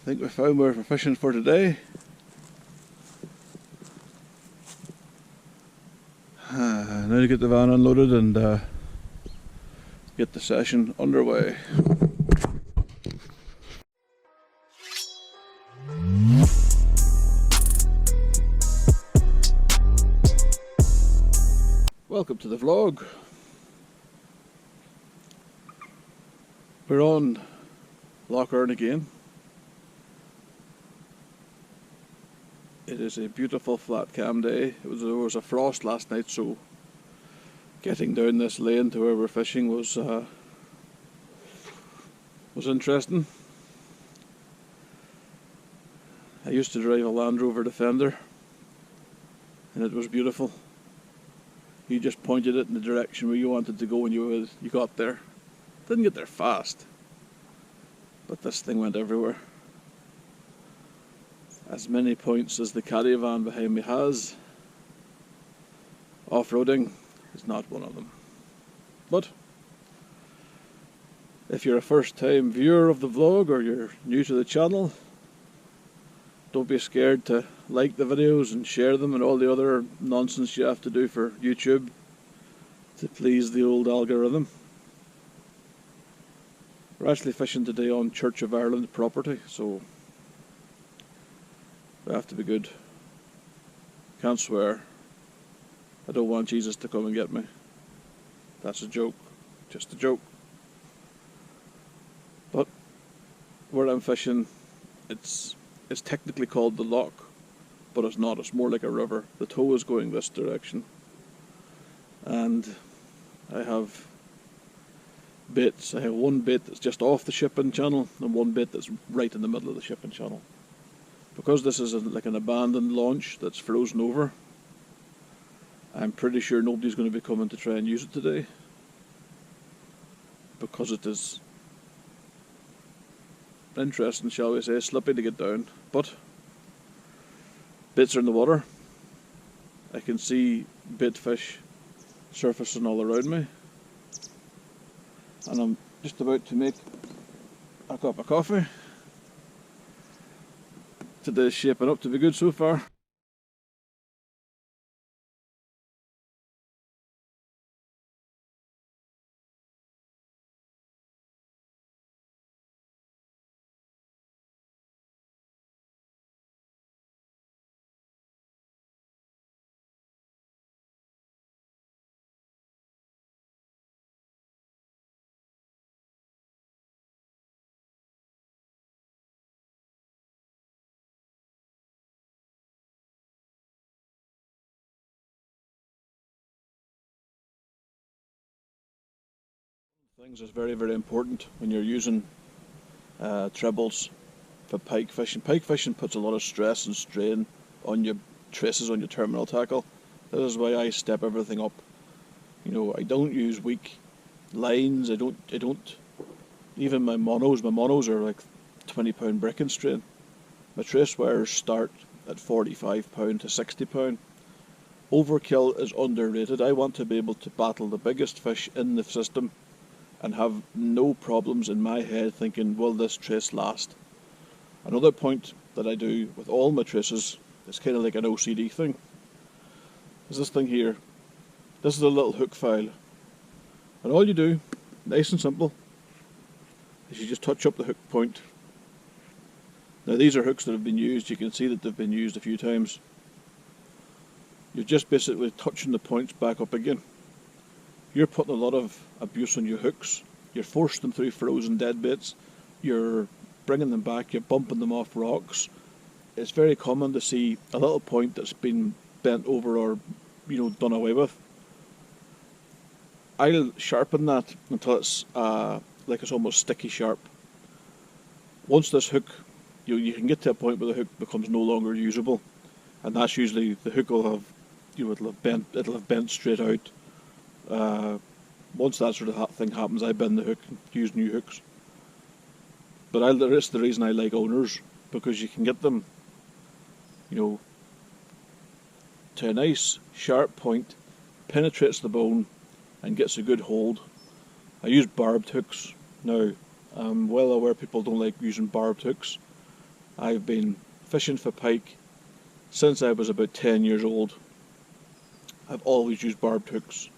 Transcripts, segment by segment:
think we found where we're fishing for today. Now to get the van unloaded and get the session underway. Welcome to the vlog. We're on Lough Erne again. It is a beautiful flat cam day. There was a frost last night, so getting down this lane to where we're fishing was interesting. I used to drive a Land Rover Defender, and it was beautiful. You just pointed it in the direction where you wanted to go, and you got there. Didn't get there fast, but this thing went everywhere. As many points as the caddy van behind me has, off-roading is not one of them. But if you're a first-time viewer of the vlog or you're new to the channel, don't be scared to like the videos and share them and all the other nonsense you have to do for YouTube to please the old algorithm. We're actually fishing today on Church of Ireland property, so we have to be good. Can't swear. I don't want Jesus to come and get me. That's a joke. Just a joke. But where I'm fishing, it's technically called the loch, but it's not. It's more like a river. The tow is going this direction. And I have baits. I have one bait that's just off the shipping channel and one bait that's right in the middle of the shipping channel. Because this is like an abandoned launch that's frozen over, I'm pretty sure nobody's going to be coming to try and use it today, because it is interesting, shall we say, slippy to get down. But baits are in the water. I can see bait fish surfacing all around me, and I'm just about to make a cup of coffee. Today's shaping up to be good so far. Things is very, very important when you're using trebles for pike fishing. Pike fishing puts a lot of stress and strain on your traces on your terminal tackle. That is why I step everything up. You know, I don't use weak lines. I don't even my monos are like 20-pound breaking strain. My trace wires start at 45-pound to 60-pound. Overkill is underrated. I want to be able to battle the biggest fish in the system and have no problems in my head thinking, will this trace last? Another point that I do with all my traces, it's kind of like an OCD thing, is this thing here. This is a little hook file, and all you do, nice and simple, is you just touch up the hook point. Now these are hooks that have been used. You can see that they've been used a few times. You're just basically touching the points back up again. You're putting a lot of abuse on your hooks. You're forcing them through frozen dead baits. You're bringing them back. You're bumping them off rocks. It's very common to see a little point that's been bent over or, done away with. I'll sharpen that until it's like it's almost sticky sharp. Once this hook, you can get to a point where the hook becomes no longer usable, and that's usually the hook will have, it'll have bent straight out. Once that sort of thing happens, I bend the hook and use new hooks. But that's the reason I like owners, because you can get them, to a nice sharp point, penetrates the bone and gets a good hold. I use barbed hooks. Now, I'm well aware people don't like using barbed hooks, I've been fishing for pike since I was about 10 years old. I've always used barbed hooks.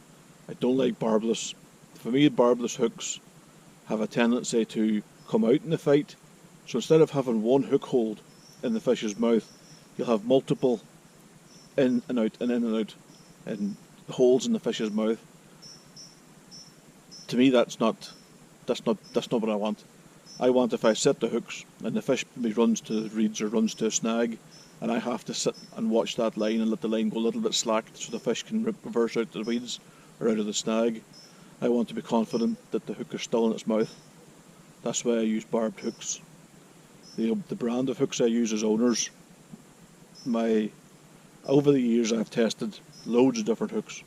I don't like barbless. For me, barbless hooks have a tendency to come out in the fight. So instead of having one hook hold in the fish's mouth, you'll have multiple in and out and in and out and holes in the fish's mouth. To me, that's not what I want. I want, if I set the hooks and the fish maybe runs to the reeds or runs to a snag, and I have to sit and watch that line and let the line go a little bit slack so the fish can reverse out to the weeds or out of the snag, I want to be confident that the hook is still in its mouth. That's why I use barbed hooks. The brand of hooks I use is Owners. Over the years I've tested loads of different hooks.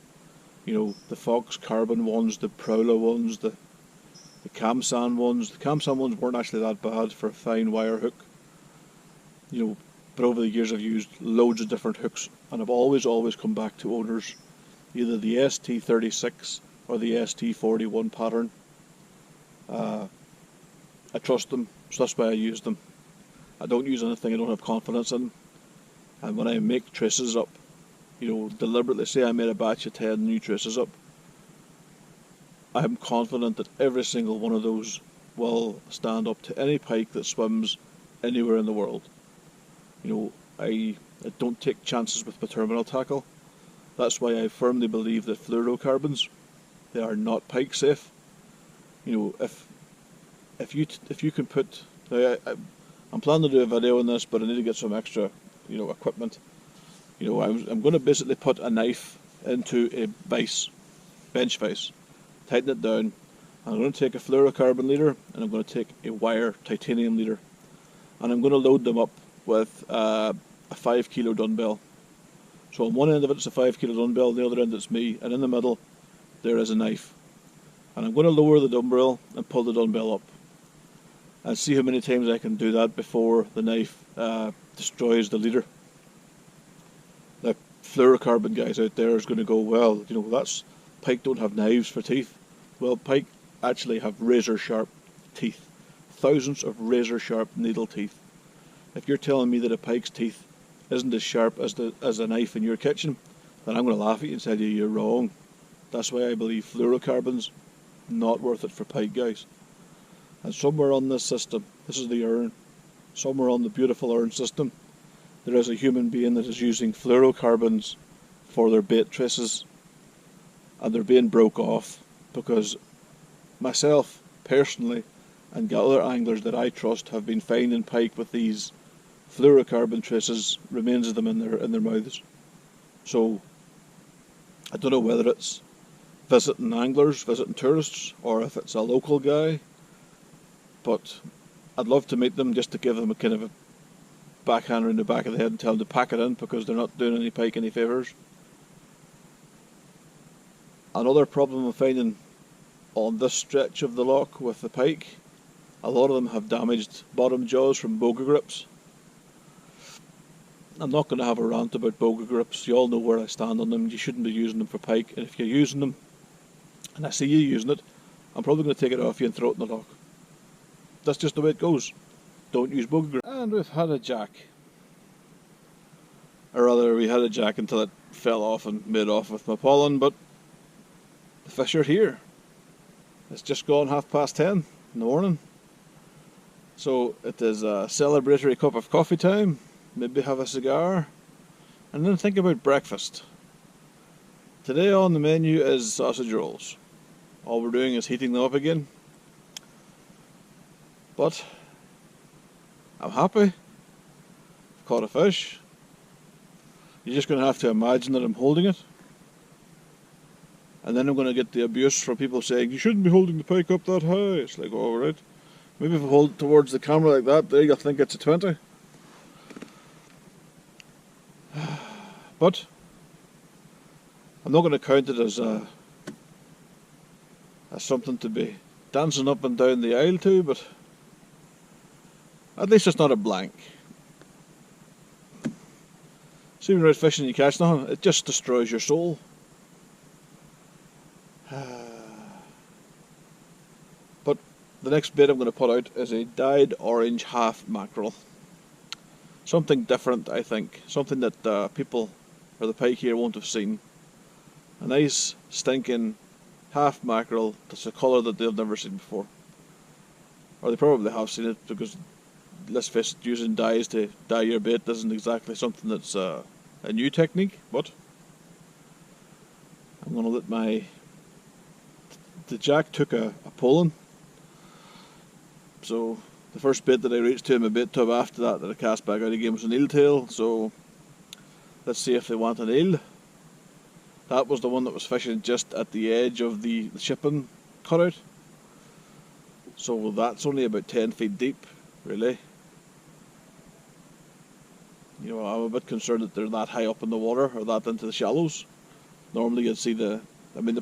You know, the Fox carbon ones, the Prowler ones, the Camsan ones. The Camsan ones weren't actually that bad for a fine wire hook. You know, but over the years I've used loads of different hooks, and I've always come back to Owners. Either the ST36 or the ST41 pattern. I trust them, so that's why I use them. I don't use anything I don't have confidence in. And when I make traces up, you know, deliberately say I made a batch of 10 new traces up, I'm confident that every single one of those will stand up to any pike that swims anywhere in the world. You know, I don't take chances with my terminal tackle. That's why I firmly believe that fluorocarbons, they are not pike safe. You know, if you can put, now I'm planning to do a video on this, but I need to get some extra, you know, equipment. You know, I'm going to basically put a knife into a vise, bench vise, tighten it down. I'm going to take a fluorocarbon leader and I'm going to take a wire titanium leader, and I'm going to load them up with a 5 kilo dumbbell. So on one end of it it's a 5 kilo dumbbell, on the other end it's me, and in the middle there is a knife. And I'm going to lower the dumbbell and pull the dumbbell up, and see how many times I can do that before the knife destroys the leader. The fluorocarbon guys out there is going to go, well, you know, that's pike don't have knives for teeth. Well, pike actually have razor sharp teeth, thousands of razor sharp needle teeth. If you're telling me that a pike's teeth isn't as sharp as a knife in your kitchen, then I'm going to laugh at you and tell you you're wrong. That's why I believe fluorocarbons not worth it for pike, guys. And somewhere on this system, this is the Erne, somewhere on the beautiful Erne system, there is a human being that is using fluorocarbons for their bait traces, and they're being broke off because myself personally and other anglers that I trust have been finding pike with these fluorocarbon traces, remains of them in their mouths. So I don't know whether it's visiting anglers, visiting tourists, or if it's a local guy, but I'd love to meet them just to give them a kind of a backhander in the back of the head and tell them to pack it in, because they're not doing any pike any favours. Another problem I'm finding on this stretch of the loch with the pike, a lot of them have damaged bottom jaws from boga grips. I'm not going to have a rant about boga grips. You all know where I stand on them. You shouldn't be using them for pike, and if you're using them and I see you using it, I'm probably going to take it off you and throw it in the loch. That's just the way it goes. Don't use boga grips. And we've had a jack. Or rather, we had a jack until it fell off and made off with my pollen, but the fish are here. It's just gone 10:30 in the morning. So it is a celebratory cup of coffee time, maybe have a cigar, and then think about breakfast. Today on the menu is sausage rolls. All we're doing is heating them up again. But I'm happy. I've caught a fish. You're just going to have to imagine that I'm holding it. And then I'm going to get the abuse from people saying, you shouldn't be holding the pike up that high. It's like, oh, alright. Maybe if I hold it towards the camera like that, there you'll think it's a 20. But I'm not going to count it as something to be dancing up and down the aisle to, but at least it's not a blank. See, when you're out fishing and you catch nothing, it just destroys your soul. But the next bait I'm going to put out is a dyed orange half mackerel. Something different, I think. Something that people or the pike here won't have seen. A nice stinking half mackerel that's a colour that they've never seen before. Or they probably have seen it, because let's face it, using dyes to dye your bait isn't exactly something that's a new technique, but I'm going to let the jack took a pulling, so the first bait that I reached to in my bait tub after that I cast back out again was an eel tail, so let's see if they want an eel. That was the one that was fishing just at the edge of the shipping cutout, so that's only about 10 feet deep, really. You know, I'm a bit concerned that they're that high up in the water or that into the shallows. Normally you'd see the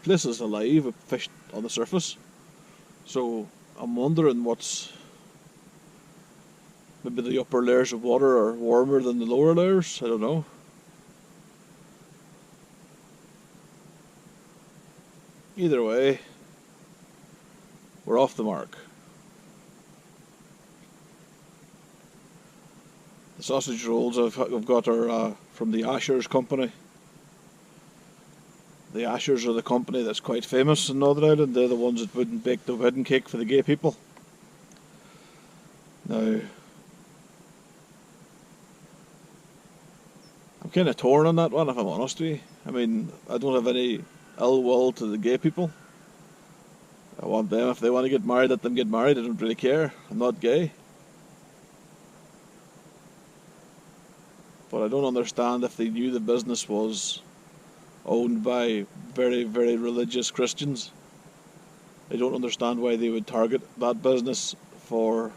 place is alive with fish on the surface. So I'm wondering what's, maybe the upper layers of water are warmer than the lower layers, I don't know. Either way, we're off the mark. The sausage rolls I've got are from the Ashers company. The Ashers are the company that's quite famous in Northern Ireland. They're the ones that wouldn't bake the wedding cake for the gay people. Now, I'm kind of torn on that one, if I'm honest with you. I mean, I don't have any ill will to the gay people. I want them, if they want to get married, let them get married. I don't really care. I'm not gay. But I don't understand if they knew the business was owned by very, very religious Christians. I don't understand why they would target that business for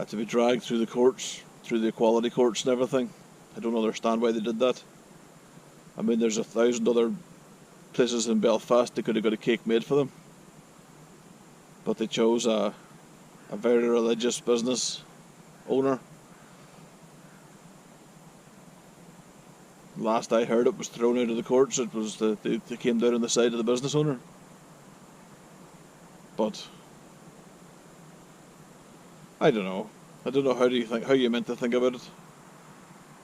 to be dragged through the courts, through the equality courts and everything. I don't understand why they did that. I mean, there's 1,000 other places in Belfast that could have got a cake made for them, but they chose a very religious business owner. Last I heard, it was thrown out of the courts. It was they came down on the side of the business owner. But I don't know. I don't know how you meant to think about it.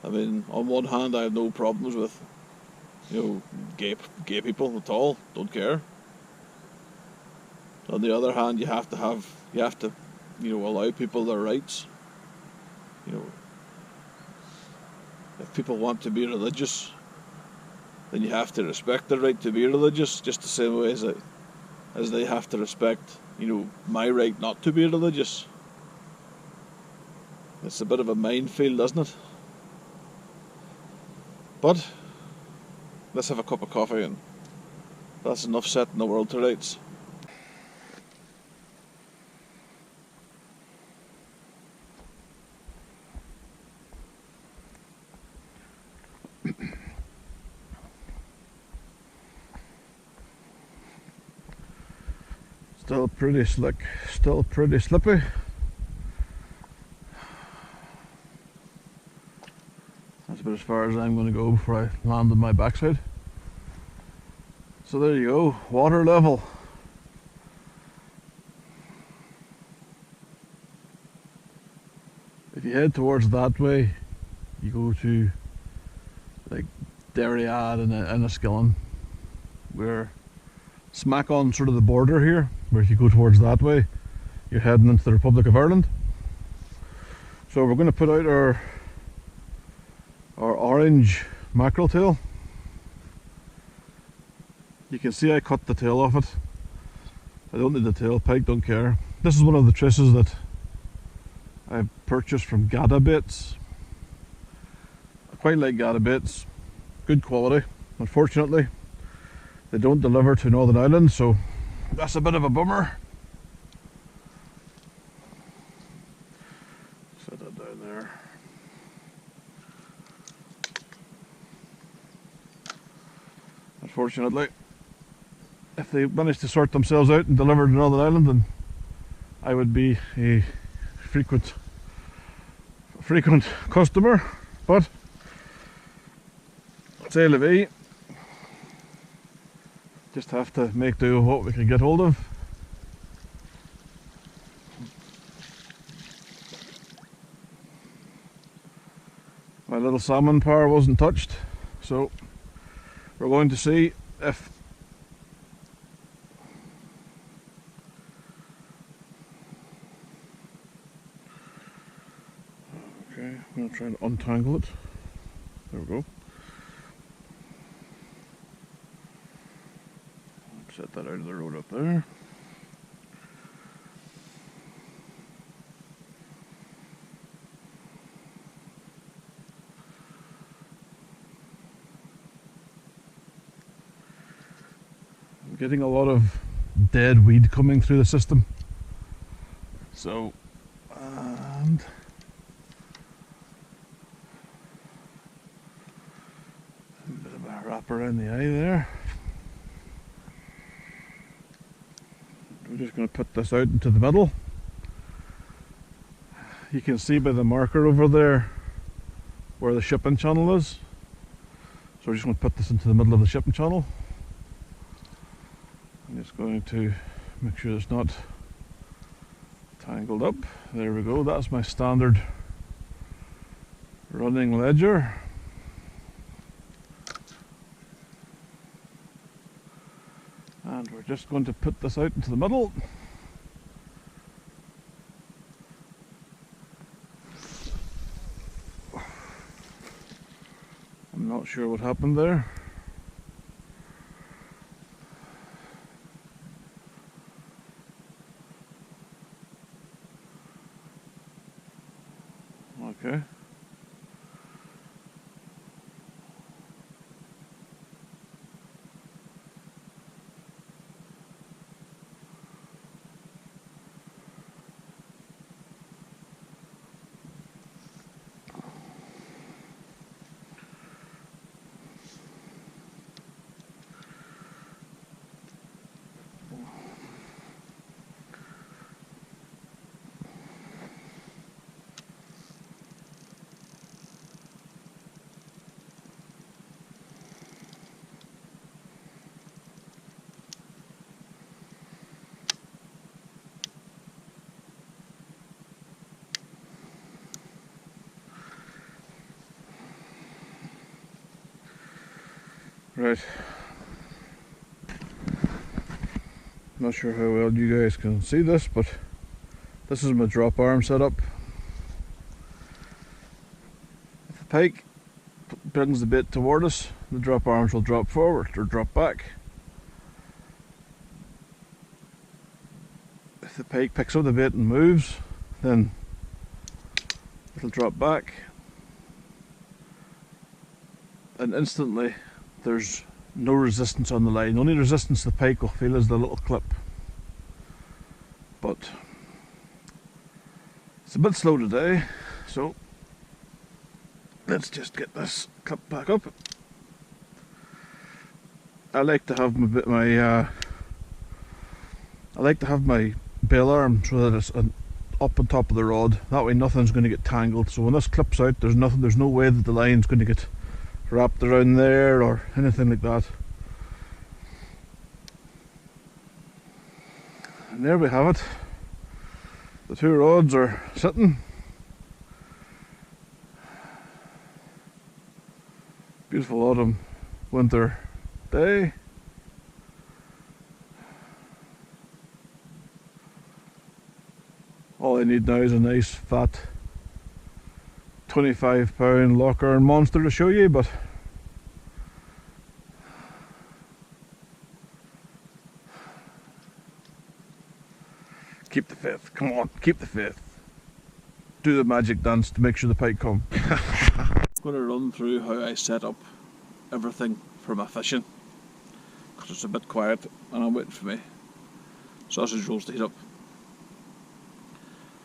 I mean, on one hand, I have no problems with, you know, gay people at all. Don't care. On the other hand, you have to, you know, allow people their rights. You know, if people want to be religious, then you have to respect their right to be religious, just the same way as they have to respect, you know, my right not to be religious. It's a bit of a minefield, isn't it? But let's have a cup of coffee, and that's enough setting the world to rights. Still pretty slick, still pretty slippy. That's about as far as I'm going to go before I land on my backside. So there you go, water level. If you head towards that way, you go to like Derryad and Enniskillen. We're smack on sort of the border here, where if you go towards that way, you're heading into the Republic of Ireland. So we're going to put out our orange mackerel tail. You can see I cut the tail off it. I don't need the tail, Pike don't care. This is one of the traces that I've purchased from Gada Baits. I quite like Gada Baits, good quality. Unfortunately, they don't deliver to Northern Ireland, so that's a bit of a bummer. Set that down there. Unfortunately, if they manage to sort themselves out and deliver to Northern Ireland, then I would be a frequent customer, but c'est la vie. Just have to make do with what we can get hold of. My little salmon power wasn't touched, so we're going to see if okay, I'm going to try and untangle it. There we go. Set that out of the road up there. I'm getting a lot of dead weed coming through the system. So, and a bit of a wrap around the eye there. We're just going to put this out into the middle. You can see by the marker over there where the shipping channel is. So we're just going to put this into the middle of the shipping channel. I'm just going to make sure it's not tangled up. There we go, that's my standard running ledger. And we're just going to put this out into the middle. I'm not sure what happened there. Okay. Right. Not sure how well you guys can see this, but this is my drop arm setup. If the pike brings the bait toward us, the drop arms will drop forward or drop back. If the pike picks up the bait and moves, then it'll drop back, and instantly there's no resistance on the line. The only resistance the pike will feel is the little clip. But it's a bit slow today, so let's just get this clip back up. I like to have my bail arm so that it's up on top of the rod. That way nothing's going to get tangled. So when this clips out, there's no way that the line's going to get wrapped around there or anything like that. And there we have it. The two rods are sitting. Beautiful autumn winter day. All I need now is a nice fat 25-pound Lough Erne monster to show you, but keep the faith. Come on, keep the faith. Do the magic dance to make sure the pike come. I'm going to run through how I set up everything for my fishing, because it's a bit quiet and I'm waiting for me sausage rolls to heat up.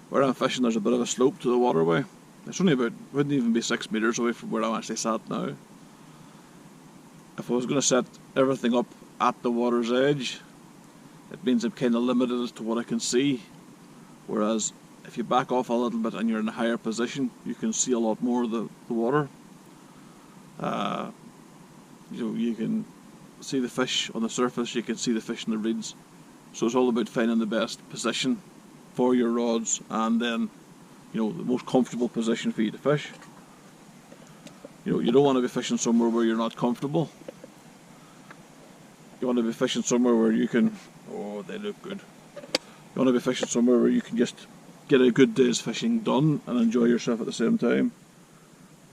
Where I'm fishing, there's a bit of a slope to the waterway. It's only about, wouldn't even be 6 metres away from where I'm actually sat now. If I was going to set everything up at the water's edge, it means I'm kind of limited as to what I can see. Whereas if you back off a little bit and you're in a higher position, you can see a lot more of the water. You can see the fish on the surface, you can see the fish in the reeds. So it's all about finding the best position for your rods, and then the most comfortable position for you to fish. You don't want to be fishing somewhere where you're not comfortable. You want to be fishing somewhere where you can, oh, they look good. You want to be fishing somewhere where you can just get a good day's fishing done and enjoy yourself at the same time,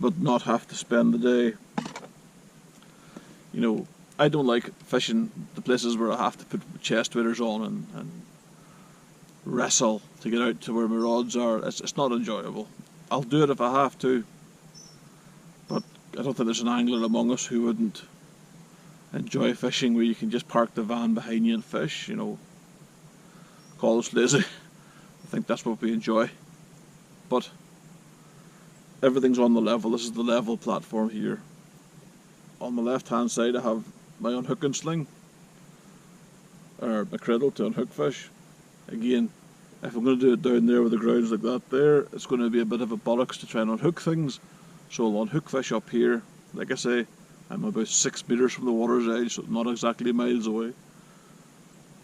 but not have to spend the day. I don't like fishing the places where I have to put chest waders on and wrestle to get out to where my rods are. It's not enjoyable. I'll do it if I have to, but I don't think there's an angler among us who wouldn't enjoy fishing where you can just park the van behind you and fish. Call us lazy. I think that's what we enjoy. But everything's on the level. This is the level platform here. On my left hand side I have my unhooking sling, or my cradle to unhook fish. Again, if I'm going to do it down there with the grounds like that there, it's going to be a bit of a bollocks to try and unhook things. So I'll unhook fish up here. Like I say, I'm about 6 metres from the water's edge, so not exactly miles away.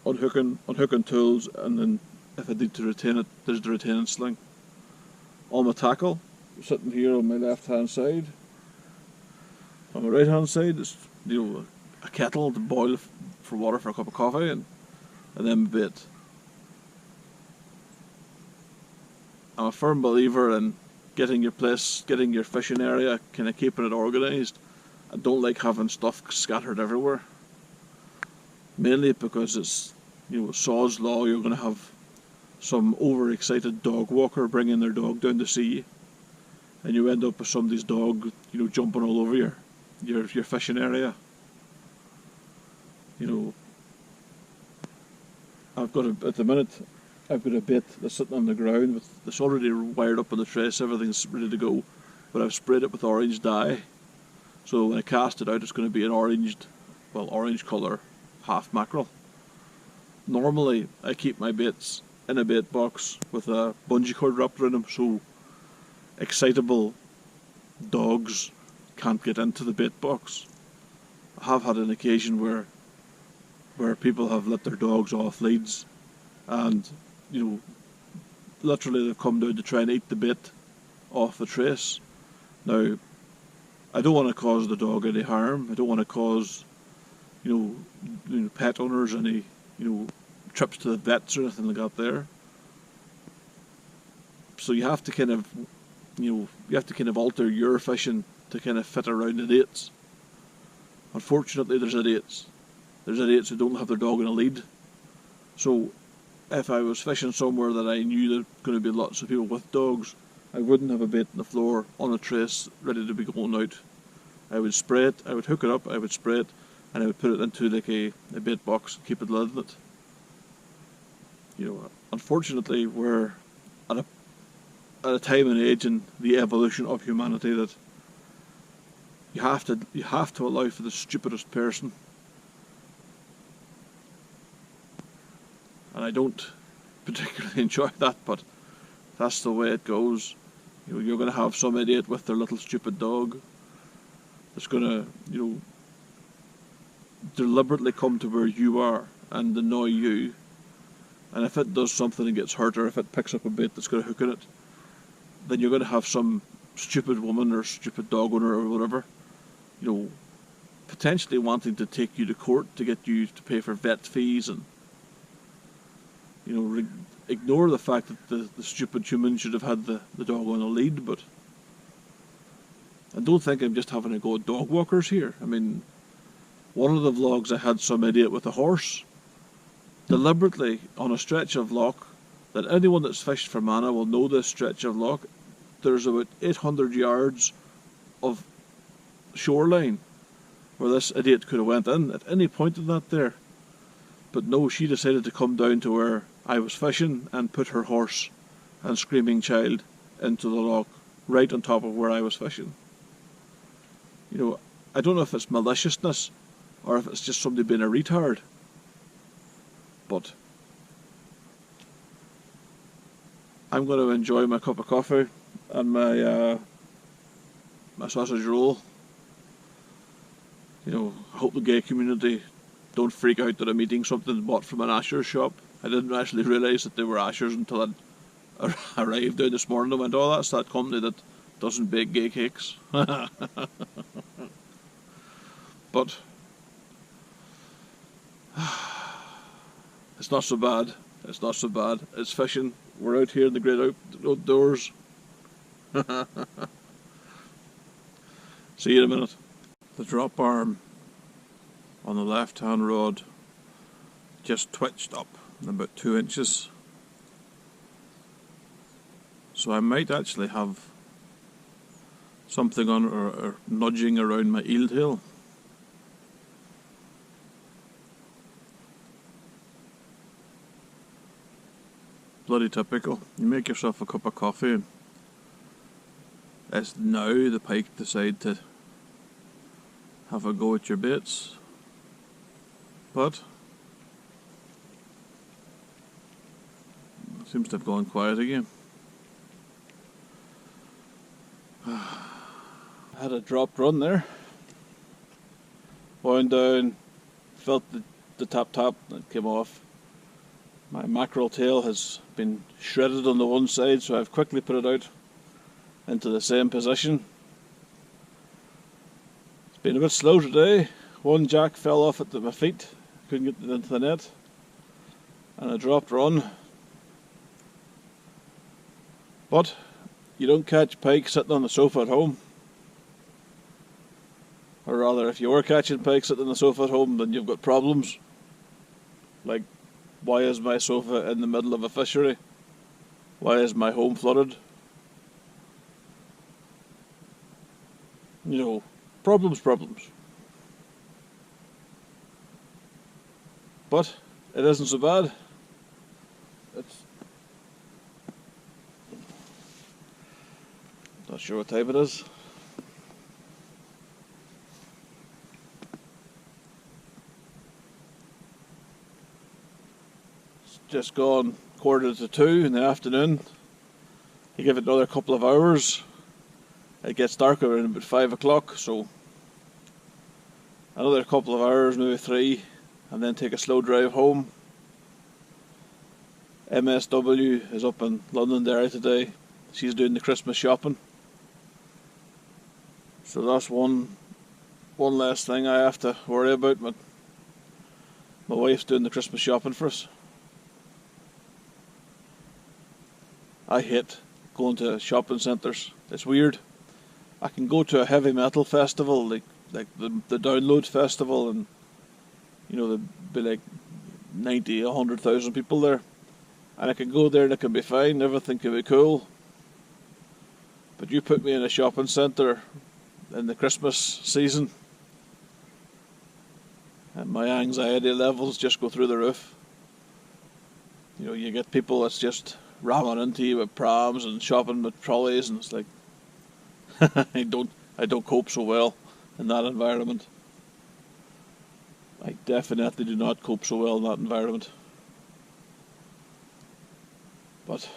Unhooking tools, and then if I need to retain it, there's the retaining sling. On my tackle, sitting here on my left hand side. On my right hand side is a kettle to boil for water for a cup of coffee, and then my bait. I'm a firm believer in getting your place, getting your fishing area, kind of keeping it organised. I don't like having stuff scattered everywhere. Mainly because it's, sod's law, you're going to have some overexcited dog walker bringing their dog down to see you, and you end up with somebody's dog, jumping all over your fishing area. At the minute, I've got a bait that's sitting on the ground, that's already wired up on the trace, everything's ready to go, but I've sprayed it with orange dye, so when I cast it out it's going to be an orange colour half mackerel. Normally I keep my baits in a bait box with a bungee cord wrapped around them, so excitable dogs can't get into the bait box. I have had an occasion where people have let their dogs off leads, and literally they've come down to try and eat the bait off the trace. Now, I don't want to cause the dog any harm. I don't want to cause pet owners any trips to the vets or anything like that there. So you have to kind of alter your fishing to kind of fit around the dates. Unfortunately, there's idiots who don't have their dog in a lead. So if I was fishing somewhere that I knew there were going to be lots of people with dogs, I wouldn't have a bait on the floor on a trace ready to be going out. I would spray it, I would hook it up, I would spray it, and I would put it into like a bait box and keep it lidded in it. Unfortunately, we're at a time and age in the evolution of humanity that you have to allow for the stupidest person. And I don't particularly enjoy that, but that's the way it goes. You're going to have some idiot with their little stupid dog that's going to, deliberately come to where you are and annoy you. And if it does something and gets hurt, or if it picks up a bait that's got a hook in it, then you're going to have some stupid woman or stupid dog owner or whatever, potentially wanting to take you to court to get you to pay for vet fees, and ignore the fact that the stupid human should have had the dog on a lead. But I don't think I'm just having a go at dog walkers here. I mean, one of the vlogs I had some idiot with a horse deliberately on a stretch of loch that anyone that's fished for Mana will know. This stretch of loch, there's about 800 yards of shoreline where this idiot could have went in at any point in that there. But no, she decided to come down to where I was fishing and put her horse and screaming child into the loch right on top of where I was fishing. I don't know if it's maliciousness or if it's just somebody being a retard, but I'm going to enjoy my cup of coffee and my sausage roll. I hope the gay community don't freak out that I'm eating something bought from an Asher's shop. I didn't actually realise that they were Asher's until I arrived down this morning and went, oh, that's that company that doesn't bake gay cakes. But it's not so bad. It's not so bad. It's fishing. We're out here in the great outdoors. See you in a minute. The drop arm on the left hand rod just twitched up about 2 inches. So I might actually have something on or nudging around my eel tail. Bloody typical. You make yourself a cup of coffee and it's now the pike decide to have a go at your baits. But it seems to have gone quiet again. I had a dropped run there. Wound down, felt the tap and it came off. My mackerel tail has been shredded on the one side, so I've quickly put it out into the same position. It's been a bit slow today. One jack fell off at my feet, couldn't get it into the net, and a dropped run. But you don't catch pike sitting on the sofa at home. Or rather, if you were catching pike sitting on the sofa at home, then you've got problems. Like, why is my sofa in the middle of a fishery? Why is my home flooded? You know, problems. But it isn't so bad. It's not sure what type it is. It's just gone 1:45 in the afternoon. You give it another couple of hours, it gets darker around about 5 o'clock, so another couple of hours, maybe 3, and then take a slow drive home. MSW is up in Londonderry today. She's doing the Christmas shopping. So that's one less thing I have to worry about. My wife's doing the Christmas shopping for us. I hate going to shopping centres. It's weird. I can go to a heavy metal festival, like the Download Festival, and you know there'd be like 90, 100,000 people there, and I can go there and it can be fine. Everything can be cool. But you put me in a shopping centre in the Christmas season, and my anxiety levels just go through the roof. You know, you get people that's just ramming into you with prams and shopping with trolleys, and it's like I don't cope so well in that environment. I definitely do not cope so well in that environment. But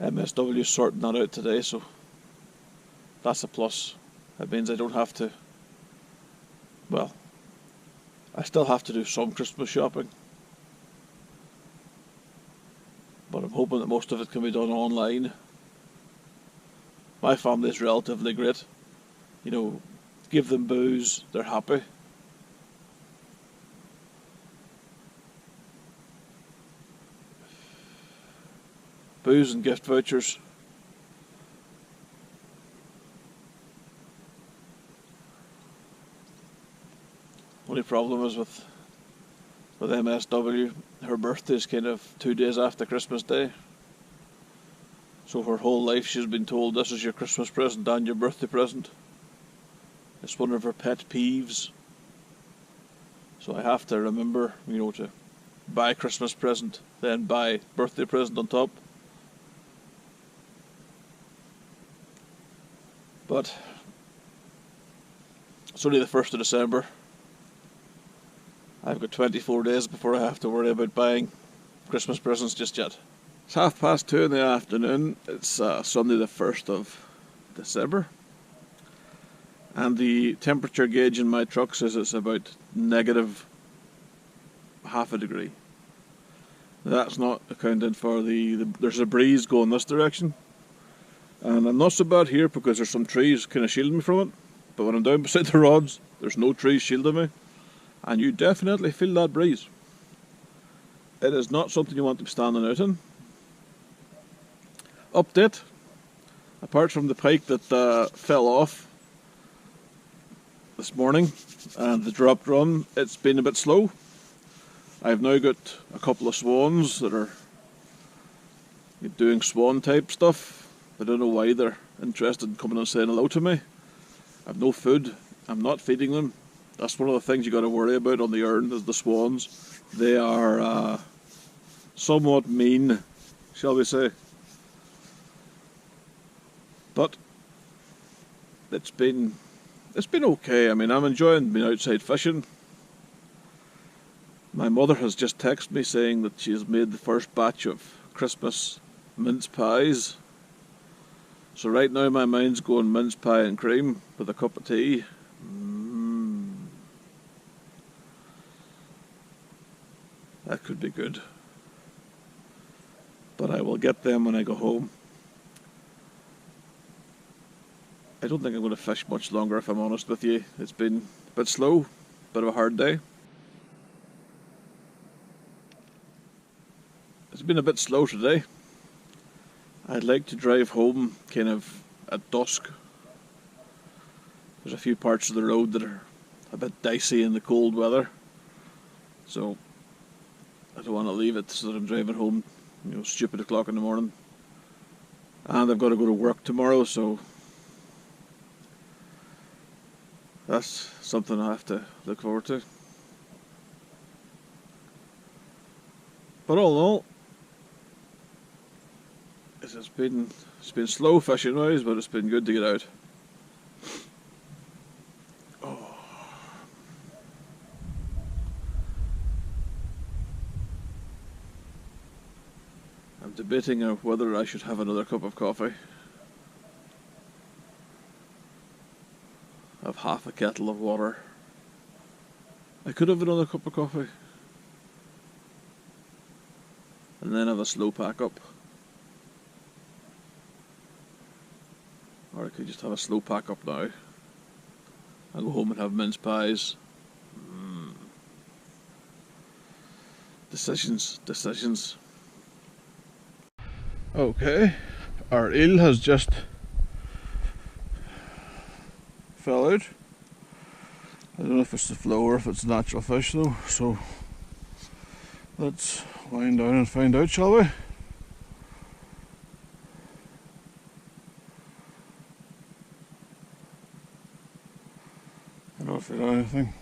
MSW is sorting that out today, so that's a plus. That means I don't have to, well, I still have to do some Christmas shopping, but I'm hoping that most of it can be done online. My family is relatively great. You know, give them booze, they're happy. Booze and gift vouchers. Only problem is with MSW, her birthday is kind of 2 days after Christmas Day. So her whole life she's been told this is your Christmas present and your birthday present. It's one of her pet peeves. So I have to remember, you know, to buy Christmas present, then buy birthday present on top. But it's only the 1st of December. I've got 24 days before I have to worry about buying Christmas presents just yet. It's 2:30 in the afternoon. It's Sunday the 1st of December. And the temperature gauge in my truck says it's about negative half a degree. That's not accounted for there's a breeze going this direction. And I'm not so bad here because there's some trees kind of shielding me from it. But when I'm down beside the rods, there's no trees shielding me. And you definitely feel that breeze. It is not something you want to be standing out in. Update. Apart from the pike that fell off this morning and the dropped run, it's been a bit slow. I've now got a couple of swans that are doing swan type stuff. I don't know why they're interested in coming and saying hello to me. I've no food. I'm not feeding them. That's one of the things you got to worry about on the Erne, is the swans. They are somewhat mean, shall we say. But it's been okay. I mean, I'm enjoying being outside fishing. My mother has just texted me saying that she has made the first batch of Christmas mince pies. So right now my mind's going mince pie and cream with a cup of tea. That could be good. But I will get them when I go home. I don't think I'm going to fish much longer, if I'm honest with you. It's been a bit slow, bit of a hard day. It's been a bit slow today. I'd like to drive home kind of at dusk. There's a few parts of the road that are a bit dicey in the cold weather. So I don't want to leave it so that I'm driving home, stupid o'clock in the morning. And I've got to go to work tomorrow, so that's something I have to look forward to. But all in all, it's been slow fishing wise, but it's been good to get out. Oh. I'm debating whether I should have another cup of coffee. I have half a kettle of water. I could have another cup of coffee. And then have a slow pack up. Or I could just have a slow pack up now. I'll go home and have mince pies. Decisions. Okay, our eel has just fell out. I don't know if it's the flow or if it's a natural fish though, so let's wind down and find out, shall we? I don't feel anything.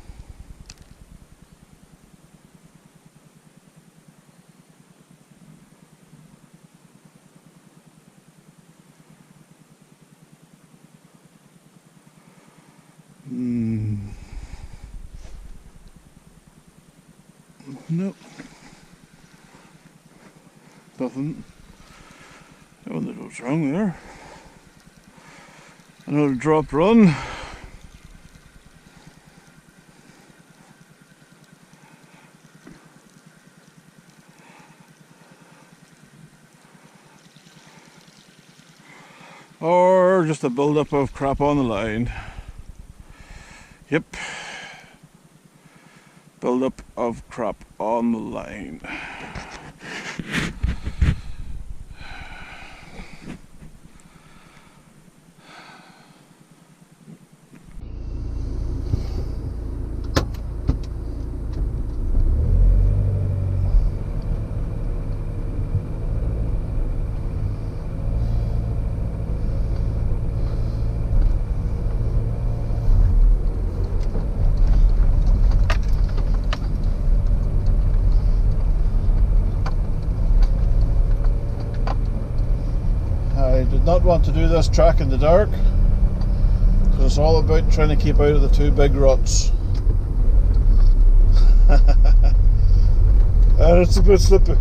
Nope. Nothing. I wonder what's wrong there. Another drop run. Or just a build-up of crap on the line. Yep. Build-up of crap on the line. I did not want to do this track in the dark because it's all about trying to keep out of the two big ruts. And it's a bit slippy.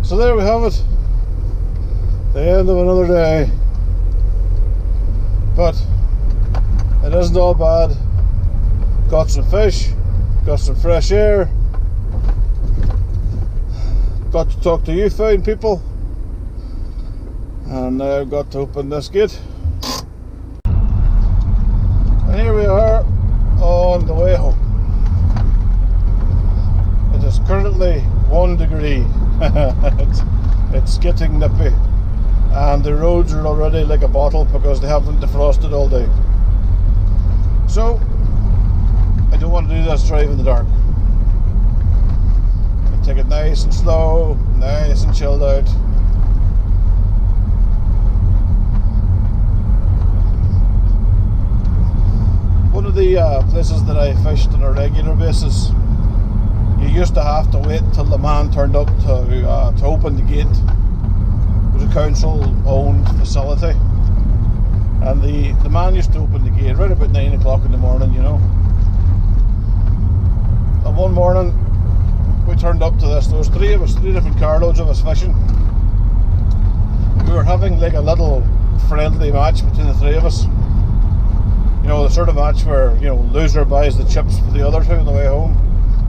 So there we have it, the end of another day, but it isn't all bad. got some fish, got some fresh air, got to talk to you fine people, and now I've got to open this gate. And here we are on the way home. It is currently 1 degree. it's getting nippy, and the roads are already like a bottle because they haven't defrosted all day. So I don't want to do this drive in the dark. I take it nice and slow, nice and chilled out. One of the places that I fished on a regular basis, you used to have to wait till the man turned up to open the gate. It was a council-owned facility, and the man used to open the gate right about 9 o'clock in the morning, you know. And one morning we turned up to this. There was 3 of us, 3 different carloads of us fishing. We were having like a little friendly match between the 3 of us. You know, the sort of match where, you know, loser buys the chips for the other 2 on the way home.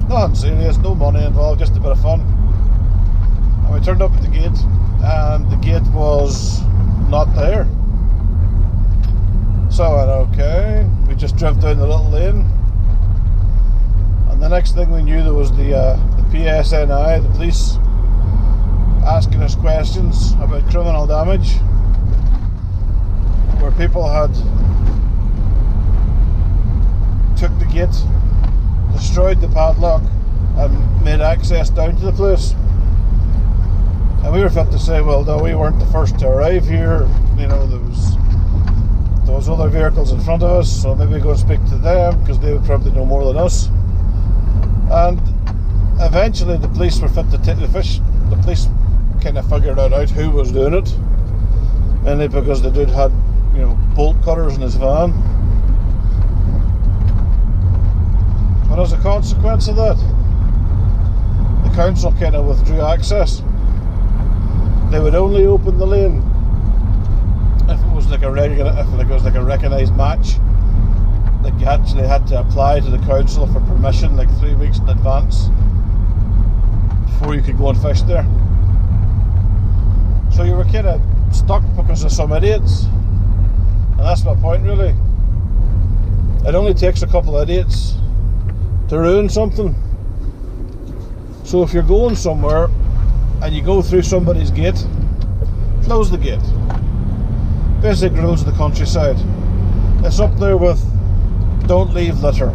Nothing serious, no money involved, just a bit of fun. And we turned up at the gate, and the gate was not there. So I went, okay, we just drove down the little lane, and the next thing we knew, there was the PSNI, the police, asking us questions about criminal damage, where people had took the gate, destroyed the padlock, and made access down to the place. And we were fit to say, well, no, we weren't the first to arrive here. You know, there was other vehicles in front of us, so maybe go and speak to them because they would probably know more than us. And eventually, the police were fit to take the fish. The police kind of figured out who was doing it, mainly because the dude had, you know, bolt cutters in his van. But as a consequence of that, the council kind of withdrew access. They would only open the lane if it was like a recognised match. Like you actually had to apply to the council for permission like 3 weeks in advance before you could go and fish there. So you were kind of stuck because of some idiots, and that's my point really. It only takes a couple of idiots to ruin something. So if you're going somewhere and you go through somebody's gate, close the gate. Basic rules of the countryside. It's up there with don't leave litter.